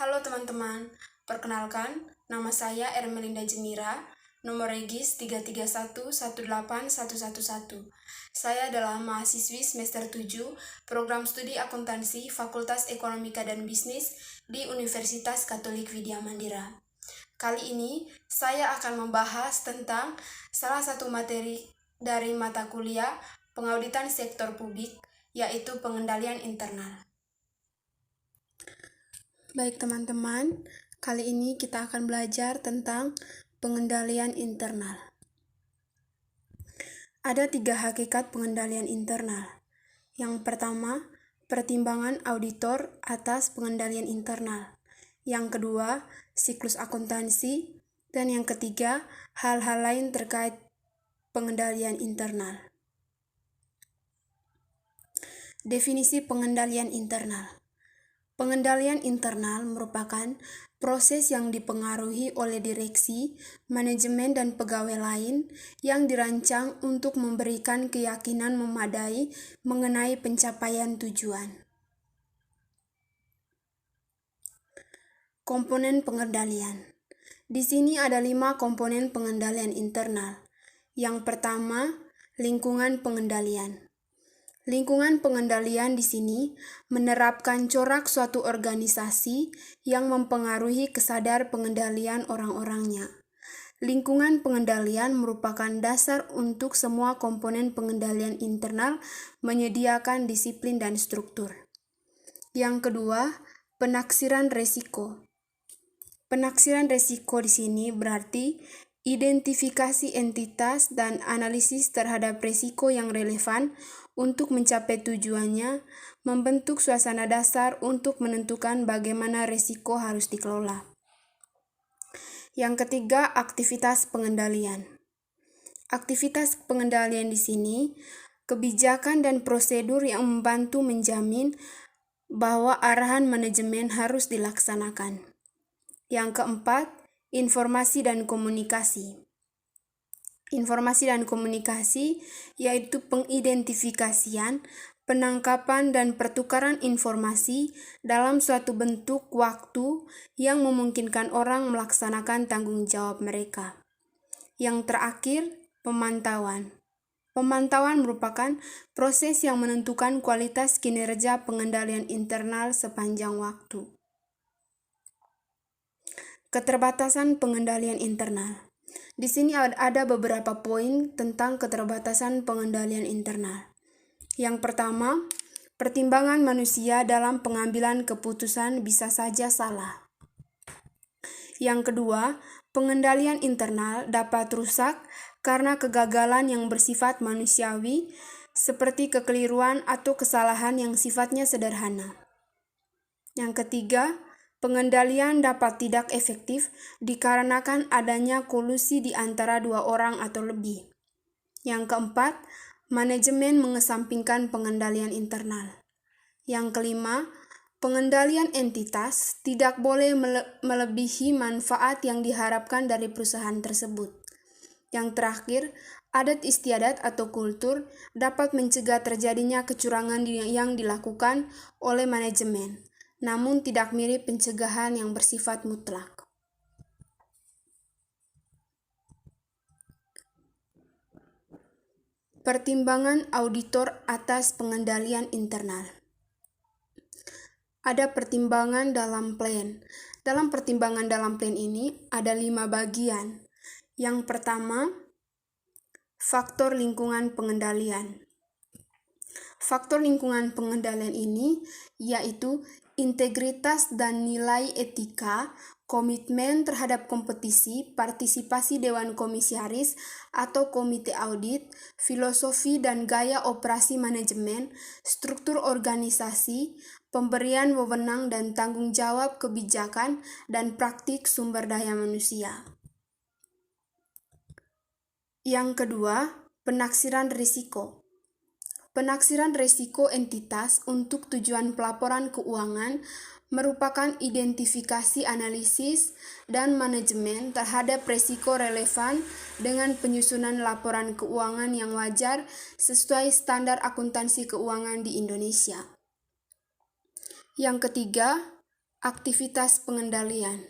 Halo teman-teman, perkenalkan, nama saya Ermelinda Jemira, nomor regis 331181111. Saya adalah mahasiswi semester 7, program studi akuntansi Fakultas Ekonomika dan Bisnis di Universitas Katolik Widya Mandira. Kali ini, saya akan membahas tentang salah satu materi dari mata kuliah pengauditan sektor publik, yaitu pengendalian internal. Baik teman-teman, kali ini kita akan belajar tentang pengendalian internal. Ada 3 hakikat pengendalian internal. Yang pertama, pertimbangan auditor atas pengendalian internal. Yang kedua, siklus akuntansi. Dan yang ketiga, hal-hal lain terkait pengendalian internal. Definisi pengendalian internal. Pengendalian internal merupakan proses yang dipengaruhi oleh direksi, manajemen, dan pegawai lain yang dirancang untuk memberikan keyakinan memadai mengenai pencapaian tujuan. Komponen pengendalian. Di sini ada 5 komponen pengendalian internal. Yang pertama, lingkungan pengendalian. Lingkungan pengendalian di sini menerapkan corak suatu organisasi yang mempengaruhi kesadaran pengendalian orang-orangnya. Lingkungan pengendalian merupakan dasar untuk semua komponen pengendalian internal menyediakan disiplin dan struktur. Yang kedua, penaksiran resiko. Penaksiran resiko di sini berarti identifikasi entitas dan analisis terhadap risiko yang relevan untuk mencapai tujuannya, membentuk suasana dasar untuk menentukan bagaimana risiko harus dikelola. Yang ketiga, aktivitas pengendalian. Aktivitas pengendalian di sini, kebijakan dan prosedur yang membantu menjamin bahwa arahan manajemen harus dilaksanakan. Yang keempat, informasi dan komunikasi. Informasi dan komunikasi yaitu pengidentifikasian, penangkapan, dan pertukaran informasi dalam suatu bentuk waktu yang memungkinkan orang melaksanakan tanggung jawab mereka. Yang terakhir, pemantauan. Pemantauan merupakan proses yang menentukan kualitas kinerja pengendalian internal sepanjang waktu. Keterbatasan pengendalian internal. Di sini ada beberapa poin tentang keterbatasan pengendalian internal. Yang pertama, pertimbangan manusia dalam pengambilan keputusan bisa saja salah. Yang kedua, pengendalian internal dapat rusak karena kegagalan yang bersifat manusiawi, seperti kekeliruan atau kesalahan yang sifatnya sederhana. Yang ketiga, pengendalian dapat tidak efektif dikarenakan adanya kolusi di antara 2 orang atau lebih. Yang keempat, manajemen mengesampingkan pengendalian internal. Yang kelima, pengendalian entitas tidak boleh melebihi manfaat yang diharapkan dari perusahaan tersebut. Yang terakhir, adat istiadat atau kultur dapat mencegah terjadinya kecurangan yang dilakukan oleh manajemen, namun tidak mirip pencegahan yang bersifat mutlak. Pertimbangan auditor atas pengendalian internal. Ada pertimbangan dalam plan. Dalam pertimbangan dalam plan ini ada 5 bagian. Yang pertama, faktor lingkungan pengendalian. Faktor lingkungan pengendalian ini yaitu integritas dan nilai etika, komitmen terhadap kompetisi, partisipasi Dewan Komisaris atau Komite Audit, filosofi dan gaya operasi manajemen, struktur organisasi, pemberian wewenang dan tanggung jawab kebijakan, dan praktik sumber daya manusia. Yang kedua, penaksiran risiko. Penaksiran risiko entitas untuk tujuan pelaporan keuangan merupakan identifikasi analisis dan manajemen terhadap risiko relevan dengan penyusunan laporan keuangan yang wajar sesuai standar akuntansi keuangan di Indonesia. Yang ketiga, Aktivitas pengendalian.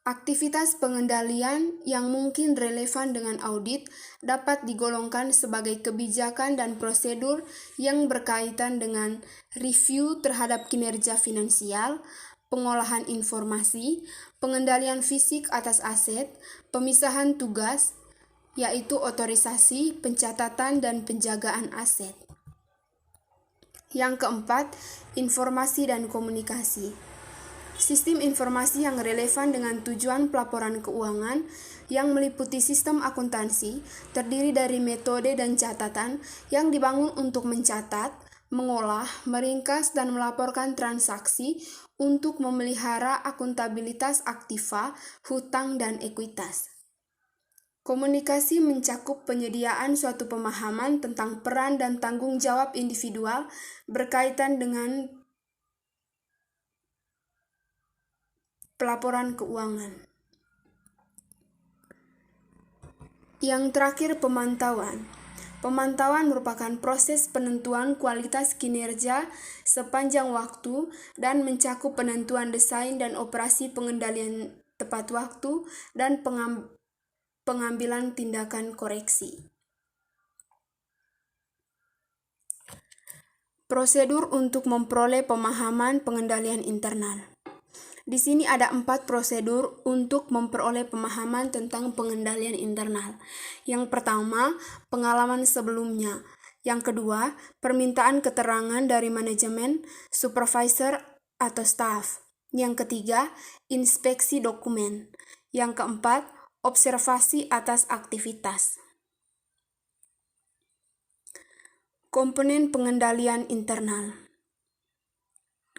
Aktivitas pengendalian yang mungkin relevan dengan audit dapat digolongkan sebagai kebijakan dan prosedur yang berkaitan dengan review terhadap kinerja finansial, pengolahan informasi, pengendalian fisik atas aset, pemisahan tugas, yaitu otorisasi, pencatatan, dan penjagaan aset. Yang keempat, informasi dan komunikasi. Sistem informasi yang relevan dengan tujuan pelaporan keuangan yang meliputi sistem akuntansi terdiri dari metode dan catatan yang dibangun untuk mencatat, mengolah, meringkas, dan melaporkan transaksi untuk memelihara akuntabilitas aktiva, hutang, dan ekuitas. Komunikasi mencakup penyediaan suatu pemahaman tentang peran dan tanggung jawab individual berkaitan dengan pelaporan keuangan. Yang terakhir, pemantauan. Pemantauan merupakan proses penentuan kualitas kinerja sepanjang waktu dan mencakup penentuan desain dan operasi pengendalian tepat waktu dan pengambilan tindakan koreksi. Prosedur untuk memperoleh pemahaman pengendalian internal. Di sini ada 4 prosedur untuk memperoleh pemahaman tentang pengendalian internal. Yang pertama, pengalaman sebelumnya. Yang kedua, permintaan keterangan dari manajemen, supervisor, atau staff. Yang ketiga, inspeksi dokumen. Yang keempat, observasi atas aktivitas. Komponen pengendalian internal.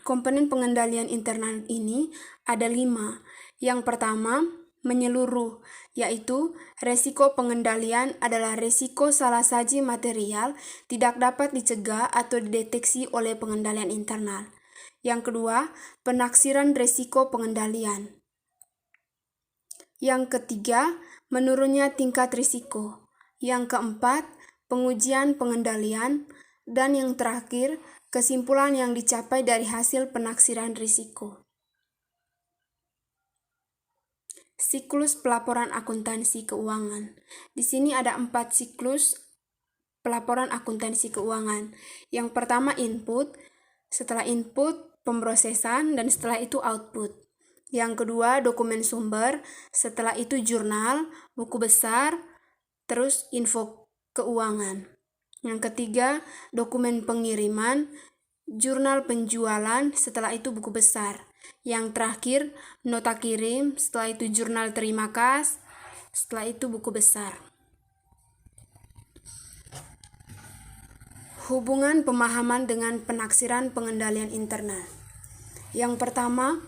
Komponen pengendalian internal ini ada 5. Yang pertama, menyeluruh, yaitu resiko pengendalian adalah resiko salah saji material tidak dapat dicegah atau dideteksi oleh pengendalian internal. Yang kedua, penaksiran resiko pengendalian. Yang ketiga, menurunnya tingkat risiko. Yang keempat, pengujian pengendalian. Dan yang terakhir, kesimpulan yang dicapai dari hasil penaksiran risiko. Siklus pelaporan akuntansi keuangan. Di sini ada 4 siklus pelaporan akuntansi keuangan. Yang pertama input, setelah input pemrosesan, dan setelah itu output. Yang kedua dokumen sumber, setelah itu jurnal, buku besar, terus info keuangan. Yang ketiga dokumen pengiriman, jurnal penjualan, setelah itu buku besar. Yang terakhir nota kirim, setelah itu jurnal terima kas, setelah itu buku besar. Hubungan pemahaman dengan penaksiran pengendalian internal. Yang pertama,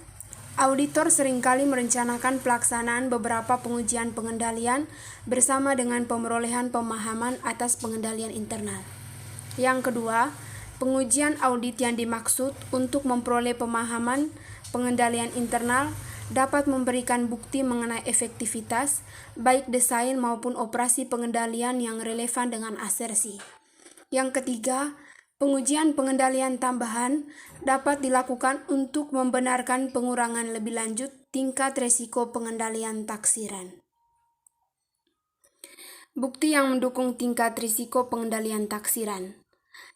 auditor seringkali merencanakan pelaksanaan beberapa pengujian pengendalian bersama dengan pemerolehan pemahaman atas pengendalian internal. Yang kedua, pengujian audit yang dimaksud untuk memperoleh pemahaman pengendalian internal dapat memberikan bukti mengenai efektivitas, baik desain maupun operasi pengendalian yang relevan dengan asersi. Yang ketiga, pengujian pengendalian tambahan dapat dilakukan untuk membenarkan pengurangan lebih lanjut tingkat resiko pengendalian taksiran. Bukti yang mendukung tingkat risiko pengendalian taksiran.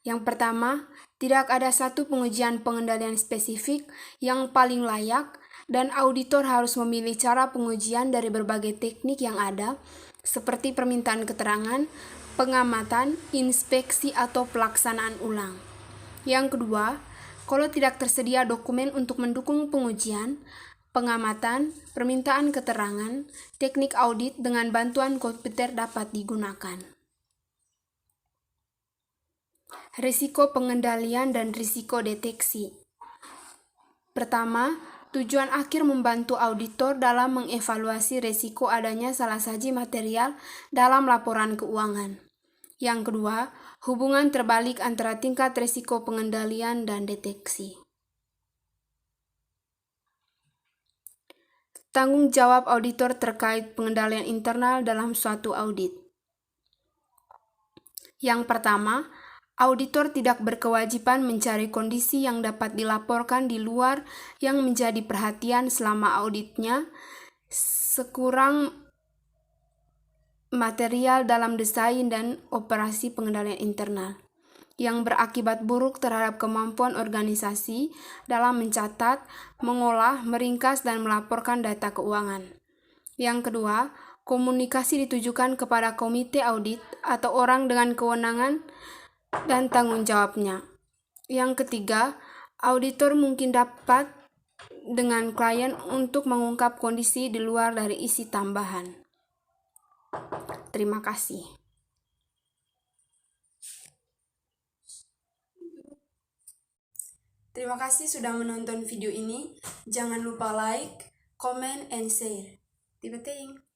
Yang pertama, tidak ada satu pengujian pengendalian spesifik yang paling layak dan auditor harus memilih cara pengujian dari berbagai teknik yang ada, seperti permintaan keterangan, pengamatan, inspeksi, atau pelaksanaan ulang. Yang kedua, kalau tidak tersedia dokumen untuk mendukung pengujian, pengamatan, permintaan keterangan, teknik audit dengan bantuan komputer dapat digunakan. Risiko pengendalian dan risiko deteksi. Pertama, tujuan akhir membantu auditor dalam mengevaluasi risiko adanya salah saji material dalam laporan keuangan. Yang kedua, hubungan terbalik antara tingkat risiko pengendalian dan deteksi. Tanggung jawab auditor terkait pengendalian internal dalam suatu audit. Yang pertama, Auditor tidak berkewajiban mencari kondisi yang dapat dilaporkan di luar yang menjadi perhatian selama auditnya, sekurang material dalam desain dan operasi pengendalian internal, yang berakibat buruk terhadap kemampuan organisasi dalam mencatat, mengolah, meringkas, dan melaporkan data keuangan. Yang kedua, komunikasi ditujukan kepada komite audit atau orang dengan kewenangan dan tanggung jawabnya. Yang ketiga, auditor mungkin dapat dengan klien untuk mengungkap kondisi di luar dari isi tambahan. Terima kasih. Terima kasih sudah menonton video ini. Jangan lupa like, comment, and share. Tiba-tiba.